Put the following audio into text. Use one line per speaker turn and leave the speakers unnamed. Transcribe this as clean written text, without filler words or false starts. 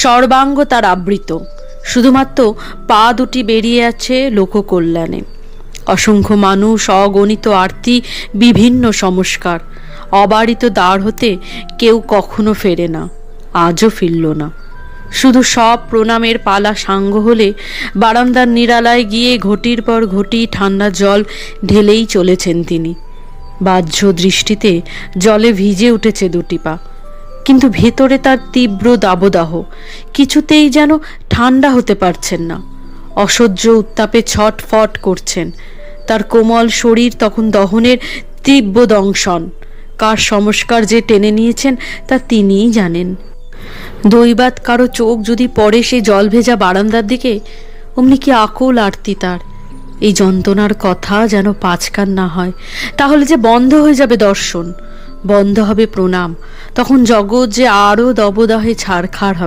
সর্বাঙ্গ তার আবৃত, শুধুমাত্র পা দুটি বেরিয়ে আছে লোককল্যাণে। অসংখ্য মানুষ, অগণিত আরতি, বিভিন্ন সংস্কার। অবারিত দ্বার হতে কেউ কখনো ফেরে না, আজও ফিরল না। শুধু সব প্রণামের পালা সাঙ্গ হলে বারান্দার নিরালায় গিয়ে ঘটির পর ঘটি ঠান্ডা জল ঢেলেই চলেছেন তিনি। বাহ্য দৃষ্টিতে জলে ভিজে উঠেছে দুটি পা, কিন্তু ভেতরে তার তীব্র দাবদাহ, কিছুতেই যেন ঠান্ডা হতে পারছেন না। অসহ্য উত্তাপে ছটফট করছেন। তার কোমল শরীর তখন দহনের তীব্র দংশন। কার সংস্কার যে টেনে নিয়েছেন তা তিনিই জানেন। দৈবাত কারো চোখ যদি পড়ে সেই জল ভেজা বারান্দার দিকে, অমনি কি আকুল আরতি তার। এই যন্ত্রণার কথা যেন পাঁচকান না হয়, তাহলে যে বন্ধ হয়ে যাবে দর্শন, বন্ধ হবে প্রণাম। তখন জগৎ যে আরও দবদহে ছারখার হবে।